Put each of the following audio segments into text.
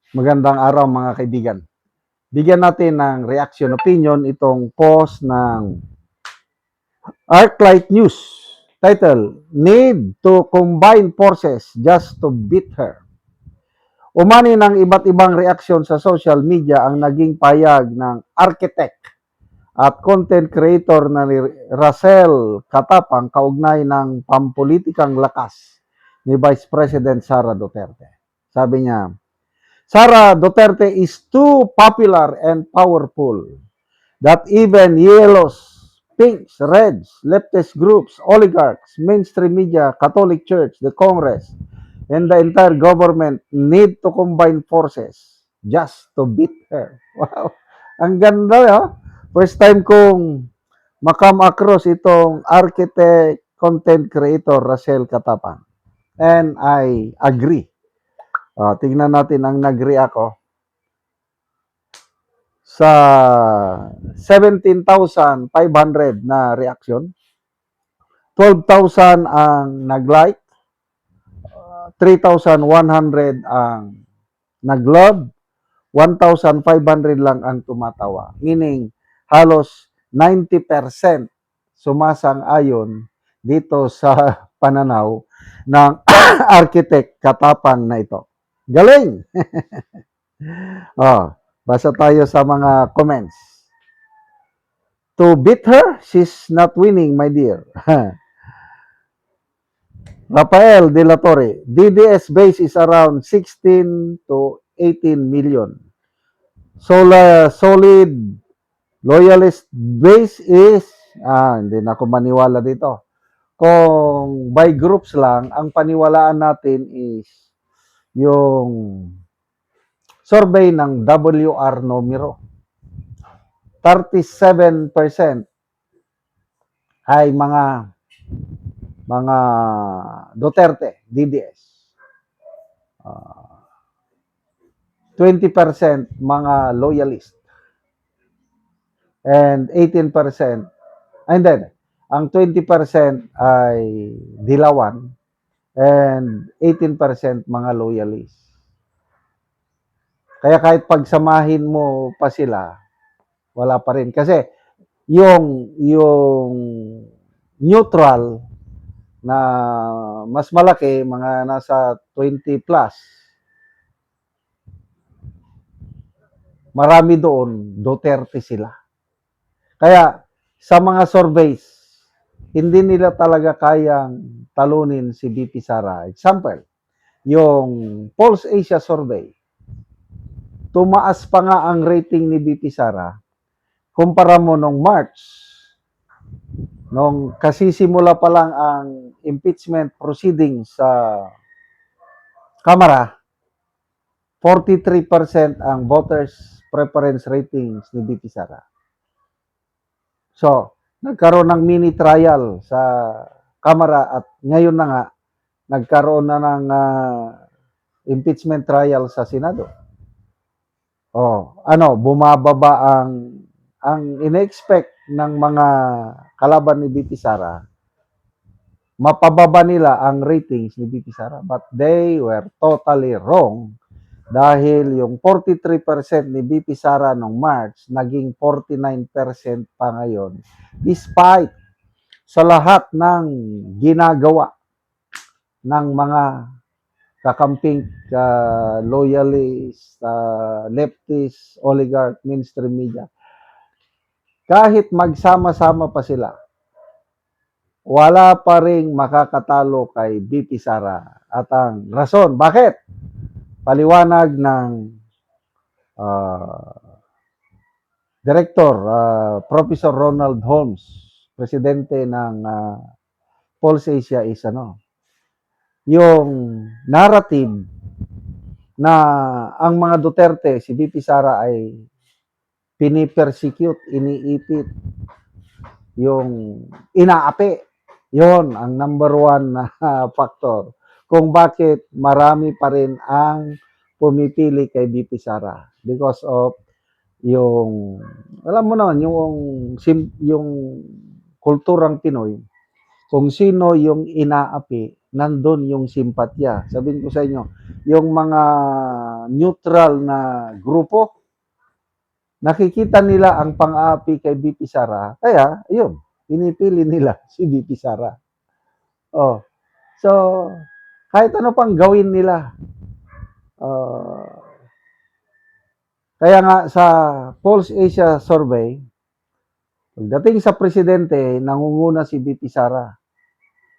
Magandang araw mga kaibigan. Bigyan natin ng reaction opinion itong post ng Arclight News. Title, Need to Combine Forces Just to Beat Her. Umani ng iba't ibang reaksyon sa social media ang naging payag ng architect at content creator na ni Russell Katapang kaugnay ng pampolitikang lakas ni Vice President Sara Duterte. Sabi niya, Sara Duterte is too popular and powerful that even yellows, pinks, reds, leftist groups, oligarchs, mainstream media, Catholic Church, the Congress, and the entire government need to combine forces just to beat her. Wow! Ang ganda, ha? First time kong makam across itong architect, content creator, Russell Katapang. And I agree. Tingnan natin ang nag-react ko sa 17,500 na reaction. 12,000 ang nag-like, 3,100 ang nag-love, 1,500 lang ang tumatawa. Meaning, halos 90% sumasang-ayon dito sa pananaw ng architect Katapang na ito. Galing! Basa tayo sa mga comments. To beat her, she's not winning, my dear. Rafael De La Torre, DDS base is around 16 to 18 million. Solid loyalist base is, hindi na ako maniwala dito. Kung by groups lang, ang paniwalaan natin is yung survey ng WR Numero. 37% ay mga Duterte, DDS. 20% mga loyalist. And 18%, and then, ang 20% ay dilawan and 18% mga loyalist. Kaya kahit pagsamahin mo pa sila, wala pa rin. Kasi yung neutral na mas malaki, mga nasa 20 plus, marami doon, Duterte sila. Kaya sa mga surveys, hindi nila talaga kayang talunin si VP Sara. Example, yung Pulse Asia survey, tumaas pa nga ang rating ni VP Sara kumpara mo nung March, nung kasisimula pa lang ang impeachment proceedings sa Kamara, 43% ang voters preference ratings ni VP Sara. So, nagkaroon ng mini trial sa Kamara at ngayon na nga, nagkaroon na ng impeachment trial sa Senado. Bumababa ang ine-expect ng mga kalaban ni VP Sara, mapababa nila ang ratings ni VP Sara. But they were totally wrong dahil yung 43% ni VP Sara noong March, naging 49% pa ngayon. Despite sa lahat ng ginagawa ng mga kakamping, loyalist, leftist, oligarch, mainstream media. Kahit magsama-sama pa sila, wala pa ring makakatalo kay VP Sara. At ang rason, bakit? Paliwanag ng Director, Professor Ronald Holmes, presidente ng Pulse Asia is yung narrative na ang mga Duterte, si VP Sara ay pinipersecute, iniipit, yung inaapi. Yon ang number one na factor kung bakit marami pa rin ang pumipili kay VP Sara. Because of yung, alam mo naman, yung kulturang Pinoy, kung sino yung inaapi, nandun yung simpatya. Sabihin ko sa inyo, yung mga neutral na grupo, nakikita nila ang pang-aapi kay BP Sara. Kaya, ayun, pinipili nila si BP Sara. Oh. So, kahit ano pang gawin nila. Kaya nga sa Pulse Asia Survey, pagdating sa presidente, nangunguna si BP Sara.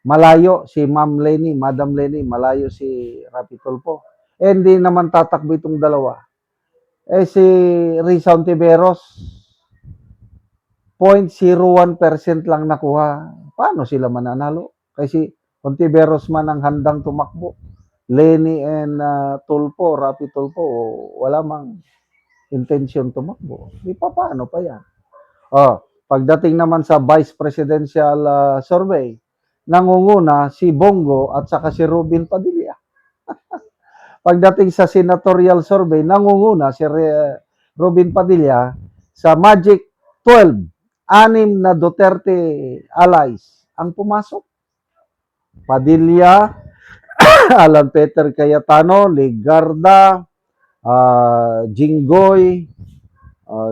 Malayo si Ma'am Lenny, Madam Lenny, malayo si Rapi Tulfo. Hindi naman tatakbo itong dalawa. Si Risa Ontiveros, 0.01% lang nakuha. Paano sila mananalo? Kasi Ontiveros man ang handang tumakbo. Lenny and Tulfo, Rapi Tulfo, wala mang intention tumakbo. Di pa paano pa yan? Pagdating naman sa vice presidential survey, nangunguna si Bongo at saka si Robin Padilla. Pagdating sa senatorial survey, nangunguna si Robin Padilla sa Magic 12. 6 na Duterte allies ang pumasok. Padilla, Alan Peter Cayetano, Ligarda, Jinggoy,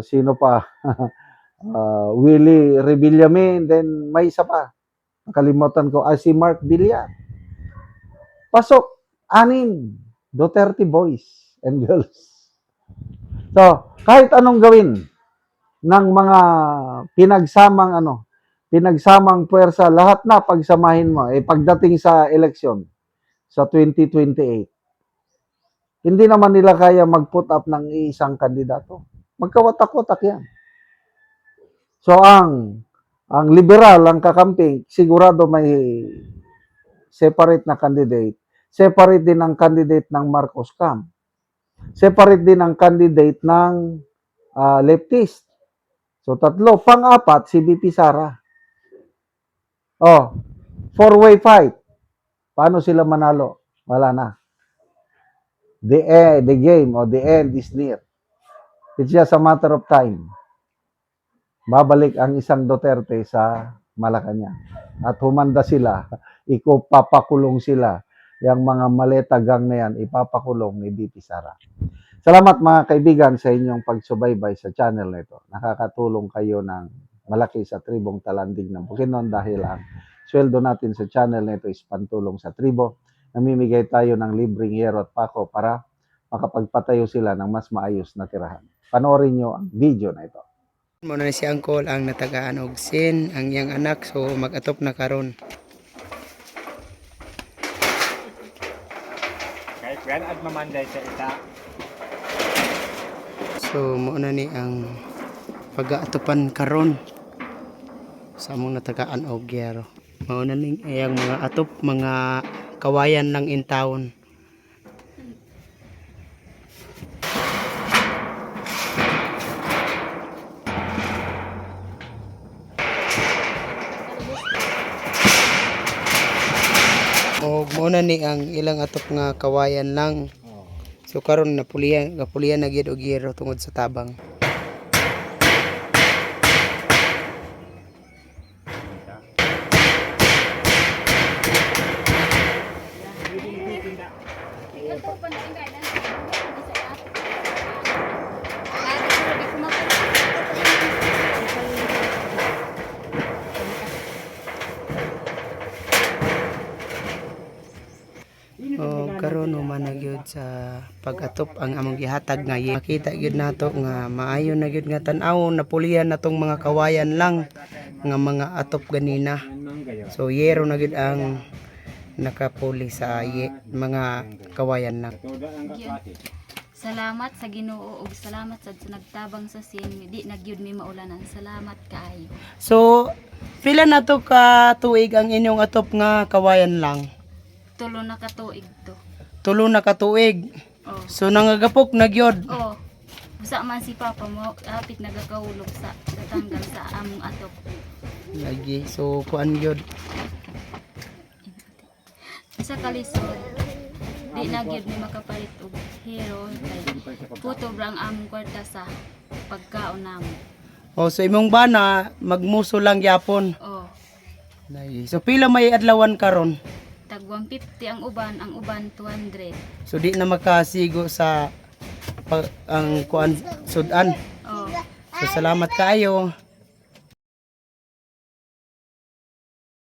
sino pa? Willie Revillame, then may isa pa. Nakalimutan ko, si Mark Villar. Pasok, 6 Duterte boys and girls. So, kahit anong gawin ng mga pinagsamang puwersa, lahat na pagsamahin mo, pagdating sa eleksyon, sa 2028, hindi naman nila kaya mag-put up ng isang kandidato. Magkawatak-watak yan. So, ang liberal, ang kakamping, sigurado may separate na candidate. Separate din ang candidate ng Marcos Camp. Separate din ang candidate ng leftist. So, 3. Pang-4, si BP Sara. Four-way fight. Paano sila manalo? Wala na. The game or the end is near. It's just a matter of time. Babalik ang isang Duterte sa Malacanang. At humanda sila. Papakulong sila. Yung mga maleta-gang na yan, ipapakulong ni BP Sara. Salamat mga kaibigan sa inyong pagsubaybay sa channel na ito. Nakakatulong kayo ng malaki sa tribong Talandig ng Bukidnon dahil ang sweldo natin sa channel na ito is pantulong sa tribo. Namimigay tayo ng libreng yero at pako para makapagpatayo sila ng mas maayos na tirahan. Panoorin nyo ang video na ito. Muna ni si Angkol ang natagaan og sin ang iyang anak, so mag-atop na karon. Kahit gan at mamanday sa ita. So muna ni ang pag-aatopan karon sa among natagaan og gyero. Mauna ning iyang mga atop, mga kawayan ng intawon. O muna ni ang ilang atop nga kawayan lang. So karon napulian na gyud og gyero tungod sa tabang. Karon human na gyud sa pag-atop ang among gihatag nga makita gyud nato nga maayo na gyud nga tan-awon napulian natong mga kawayan lang nga mga atop ganina. So yero na gyud ang nakapuli sa mga kawayan lang. Salamat sa Ginoo ug salamat sa nagtabang sa sin, di nagyud mi maulanan. Salamat kaayo. So pila na to ka tuig ang inyong atop nga kawayan lang? Tulo na ka tuig to. Tulo na ka tuig. Oh. So nangagapok na gyud. Oh. Usa man si Papa mo apit nagakahulog sa natanggal sa among atop. Lagi. So kuan gyud. Sa kalisod, di nagyud mi makapalit og hero kay puto brang among kwarta sa pagkaon namo. Oh, so imong bana magmuso lang gyapon. Oh. Lagi. So pila may adlawan karon? tag 150 ang uban 200. So di na makasigo sa ang kuan sudan. Oh. So salamat kaayo.